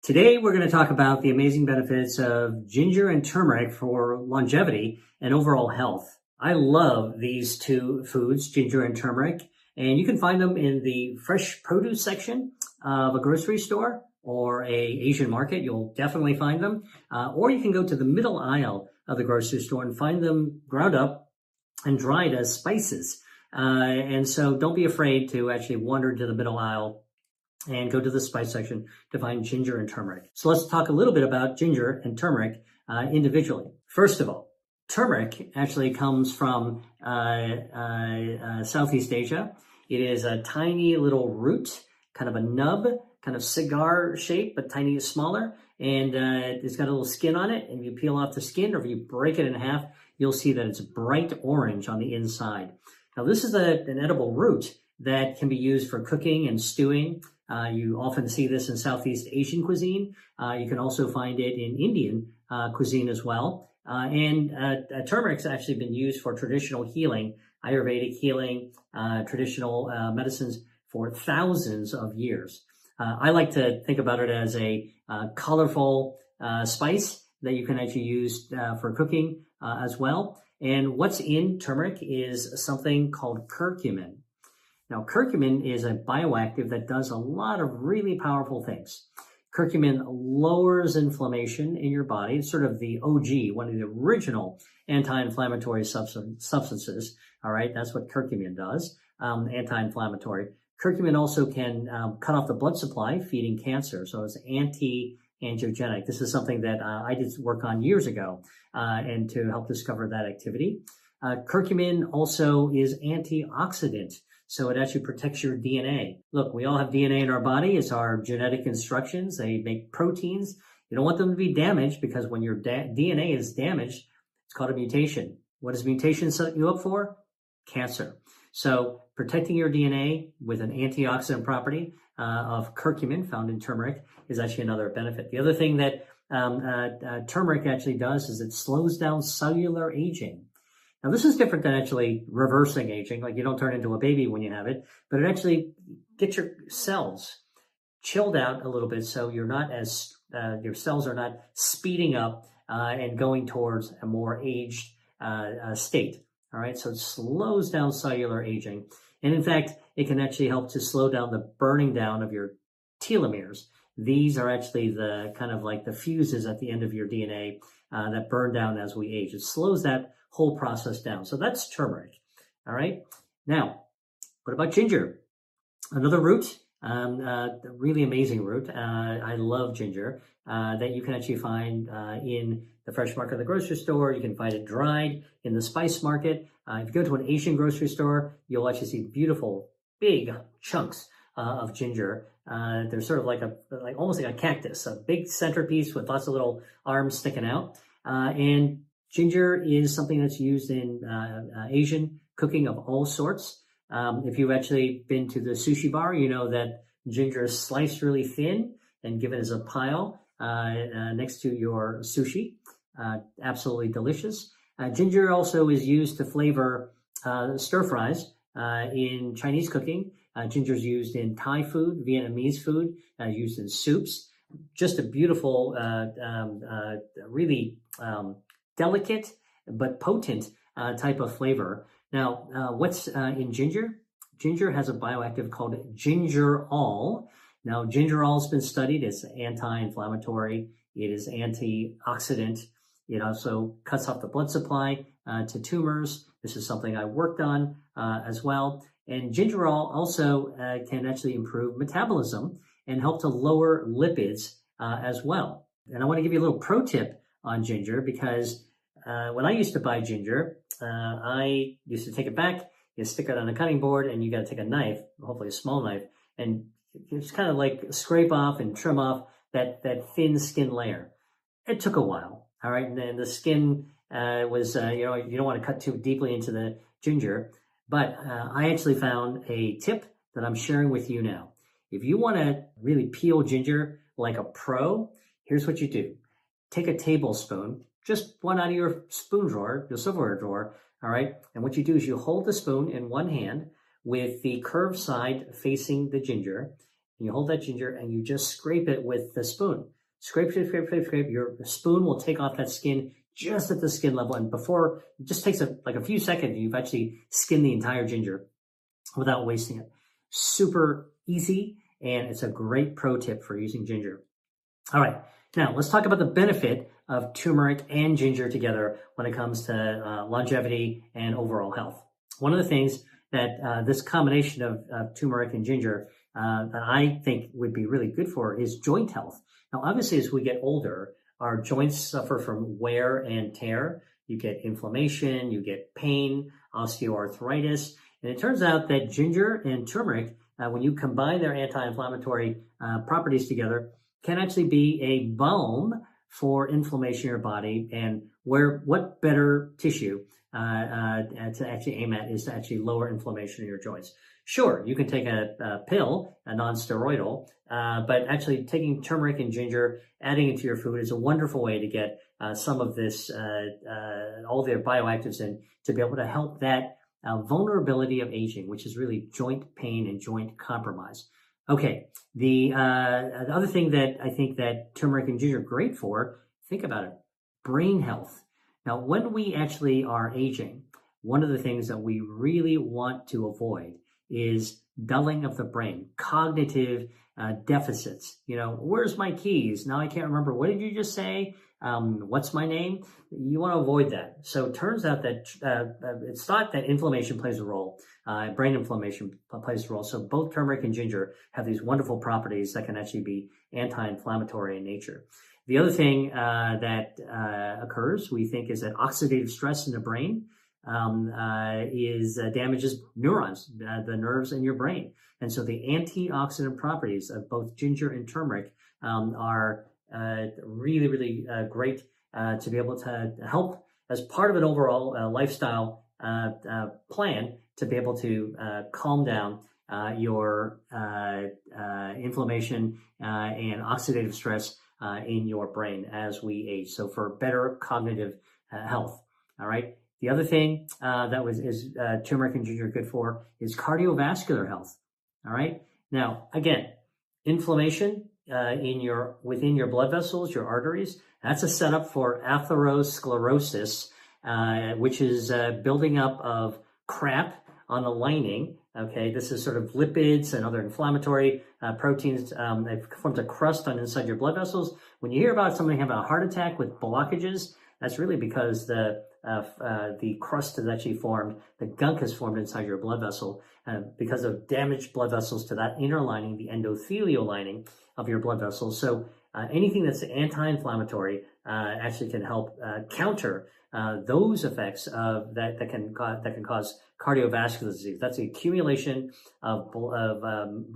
Today, we're going to talk about the amazing benefits of ginger and turmeric for longevity and overall health. I love these two foods, ginger and turmeric, and you can find them in the fresh produce section of a grocery store or a Asian market. You'll definitely find them. Or you can go to the middle aisle of the grocery store and find them ground up and dried as spices. And so don't be afraid to actually wander to the middle aisle and go to the spice section to find ginger and turmeric. So let's talk a little bit about ginger and turmeric individually. First of all, turmeric actually comes from Southeast Asia. It is a tiny little root, kind of a nub, kind of cigar shape, but tiny, smaller. And it's got a little skin on it. And if you peel off the skin, or if you break it in half, you'll see that it's bright orange on the inside. Now, this is an edible root that can be used for cooking and stewing. You often see this in Southeast Asian cuisine. You can also find it in Indian cuisine as well. Turmeric's actually been used for traditional healing, Ayurvedic healing, traditional medicines for thousands of years. I like to think about it as a colorful spice that you can actually use for cooking as well. And what's in turmeric is something called curcumin. Now, curcumin is a bioactive that does a lot of really powerful things. Curcumin lowers inflammation in your body. It's sort of the OG, one of the original anti-inflammatory substances. All right, that's what curcumin does, anti-inflammatory. Curcumin also can cut off the blood supply, feeding cancer. So it's anti-angiogenic. This is something that I did work on years ago and to help discover that activity. Curcumin also is antioxidant. So it actually protects your DNA. Look, we all have DNA in our body. It's our genetic instructions. They make proteins. You don't want them to be damaged, because when your DNA is damaged, it's called a mutation. What does mutation set you up for? Cancer. So protecting your DNA with an antioxidant property of curcumin found in turmeric is actually another benefit. The other thing that turmeric actually does is it slows down cellular aging. Now, this is different than actually reversing aging. Like, you don't turn into a baby when you have it, but it actually gets your cells chilled out a little bit, so you're not as your cells are not speeding up and going towards a more aged state. All right, so it slows down cellular aging, and in fact, it can actually help to slow down the burning down of your telomeres. These are actually the kind of like the fuses at the end of your DNA that burn down as we age. It slows that whole process down. So that's turmeric. All right. Now, what about ginger? Another root, really amazing root. I love ginger that you can actually find in the fresh market of the grocery store. You can find it dried in the spice market. If you go to an Asian grocery store, you'll actually see beautiful, big chunks of ginger. They're sort of like almost like a cactus, a big centerpiece with lots of little arms sticking out. And ginger is something that's used in Asian cooking of all sorts. If you've actually been to the sushi bar, you know that ginger is sliced really thin and given as a pile next to your sushi. Absolutely delicious. Ginger also is used to flavor stir fries in Chinese cooking. Ginger is used in Thai food, Vietnamese food, used in soups. Just a beautiful, really delicate but potent type of flavor. Now, what's in ginger? Ginger has a bioactive called gingerol. Now, gingerol has been studied. It's anti-inflammatory. It is antioxidant. It also cuts off the blood supply to tumors. This is something I worked on as well. And gingerol also can actually improve metabolism and help to lower lipids as well. And I want to give you a little pro tip on ginger, because when I used to buy ginger, I used to take it back, you stick it on a cutting board, and you got to take a knife, hopefully a small knife, and just kind of like scrape off and trim off that thin skin layer. It took a while, all right? And then the skin was, you don't want to cut too deeply into the ginger. But I actually found a tip that I'm sharing with you now. If you want to really peel ginger like a pro, here's what you do. Take a tablespoon, just one out of your spoon drawer, your silverware drawer, all right? And what you do is you hold the spoon in one hand with the curved side facing the ginger, and you hold that ginger and you just scrape it with the spoon. Scrape, scrape, scrape, scrape, scrape. Your spoon will take off that skin just at the skin level. And before, it just takes like a few seconds, you've actually skinned the entire ginger without wasting it. Super easy, and it's a great pro tip for using ginger. All right, now let's talk about the benefit of turmeric and ginger together when it comes to longevity and overall health. One of the things that this combination of turmeric and ginger that I think would be really good for is joint health. Now, obviously, as we get older, our joints suffer from wear and tear. You get inflammation, you get pain, osteoarthritis. And it turns out that ginger and turmeric, when you combine their anti-inflammatory properties together, can actually be a balm for inflammation in your body. And what better tissue to actually aim at is to actually lower inflammation in your joints. Sure, you can take a pill, a non-steroidal, but actually taking turmeric and ginger, adding it to your food is a wonderful way to get some of this, all their bioactives in, to be able to help that vulnerability of aging, which is really joint pain and joint compromise. Okay, the other thing that I think that turmeric and ginger are great for, think about it, brain health. Now, when we actually are aging, one of the things that we really want to avoid is dulling of the brain, cognitive deficits. Where's my keys? Now I can't remember. What did you just say? What's my name? You want to avoid that. So it turns out that it's thought that inflammation plays a role. Brain inflammation plays a role. So both turmeric and ginger have these wonderful properties that can actually be anti-inflammatory in nature. The other thing that occurs, we think, is that oxidative stress in the brain damages neurons, the nerves in your brain. And so the antioxidant properties of both ginger and turmeric are really, really great to be able to help as part of an overall lifestyle plan to be able to calm down your inflammation and oxidative stress in your brain as we age. So for better cognitive health. All right. The other thing that turmeric and ginger good for is cardiovascular health. All right. Now, again, inflammation within your blood vessels, your arteries, that's a setup for atherosclerosis, which is building up of crap on the lining. Okay, this is sort of lipids and other inflammatory proteins. It forms a crust on inside your blood vessels. When you hear about somebody having a heart attack with blockages, that's really because the crust has actually formed, the gunk has formed inside your blood vessel because of damaged blood vessels to that inner lining, the endothelial lining of your blood vessels. So anything that's anti-inflammatory actually can help counter those effects of that can cause cardiovascular disease. That's the accumulation of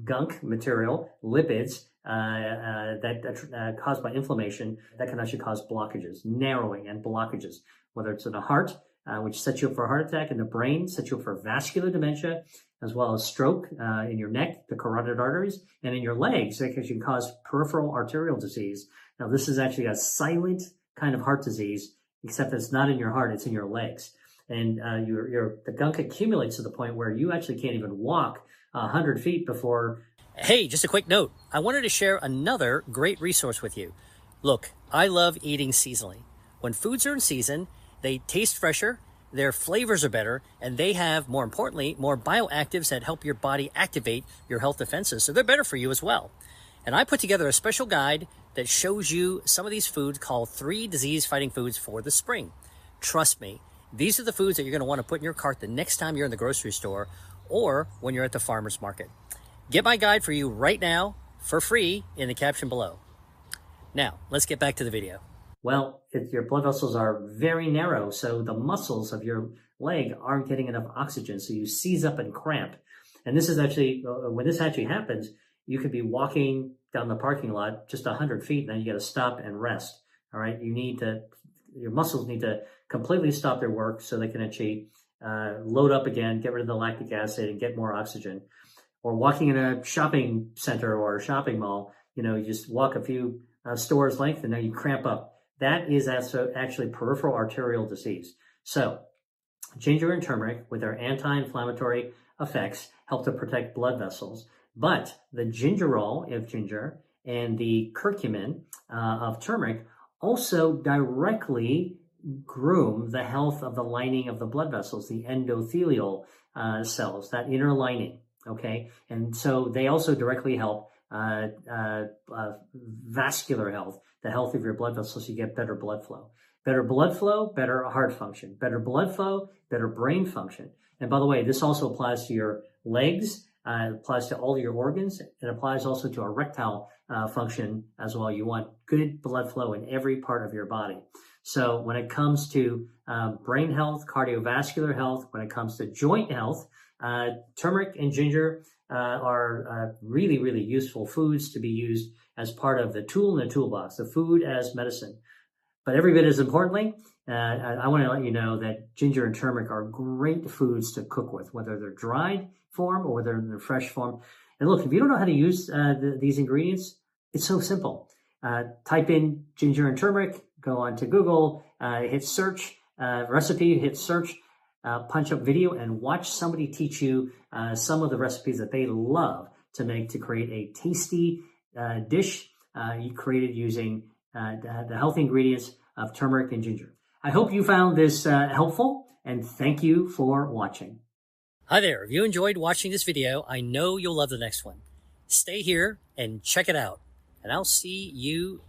gunk material, lipids, that caused by inflammation that can actually cause blockages, narrowing and blockages, whether it's in the heart, which sets you up for a heart attack, in the brain, sets you up for vascular dementia, as well as stroke in your neck, the carotid arteries, and in your legs, that can cause peripheral arterial disease. Now, this is actually a silent kind of heart disease, except it's not in your heart, it's in your legs. And the gunk accumulates to the point where you actually can't even walk 100 feet before. Hey, just a quick note. I wanted to share another great resource with you. Look, I love eating seasonally. When foods are in season, they taste fresher, their flavors are better, and they have, more importantly, more bioactives that help your body activate your health defenses. So they're better for you as well. And I put together a special guide that shows you some of these foods called 3 disease-fighting foods for the spring. Trust me, these are the foods that you're going to want to put in your cart the next time you're in the grocery store or when you're at the farmer's market. Get my guide for you right now for free in the caption below. Now, let's get back to the video. Well, your blood vessels are very narrow, so the muscles of your leg aren't getting enough oxygen, so you seize up and cramp. And this is actually, when this actually happens, you could be walking down the parking lot just 100 feet, and then you got to stop and rest. All right, your muscles need to completely stop their work so they can actually load up again, get rid of the lactic acid, and get more oxygen. Or walking in a shopping center or a shopping mall, you just walk a few stores length and now you cramp up. That is actually peripheral arterial disease. So ginger and turmeric, with their anti-inflammatory effects, help to protect blood vessels. But the gingerol of ginger and the curcumin of turmeric also directly groom the health of the lining of the blood vessels, the endothelial cells, that inner lining. Okay, and so they also directly help vascular health, the health of your blood vessels. So you get better blood flow. Better blood flow, better heart function. Better blood flow, better brain function. And by the way, this also applies to your legs. It applies to all your organs. It applies also to erectile function as well. You want good blood flow in every part of your body. So when it comes to brain health, cardiovascular health, when it comes to joint health, turmeric and ginger are really, really useful foods to be used as part of the tool in the toolbox, the food as medicine. But every bit as importantly, I want to let you know that ginger and turmeric are great foods to cook with, whether they're dried form or whether they're fresh form. And look, if you don't know how to use these ingredients, it's so simple. Type in ginger and turmeric, go on to Google, hit search, recipe, hit search, punch up video, and watch somebody teach you some of the recipes that they love to make to create a tasty dish created using the healthy ingredients of turmeric and ginger. I hope you found this helpful, and thank you for watching. Hi there. If you enjoyed watching this video, I know you'll love the next one. Stay here and check it out, and I'll see you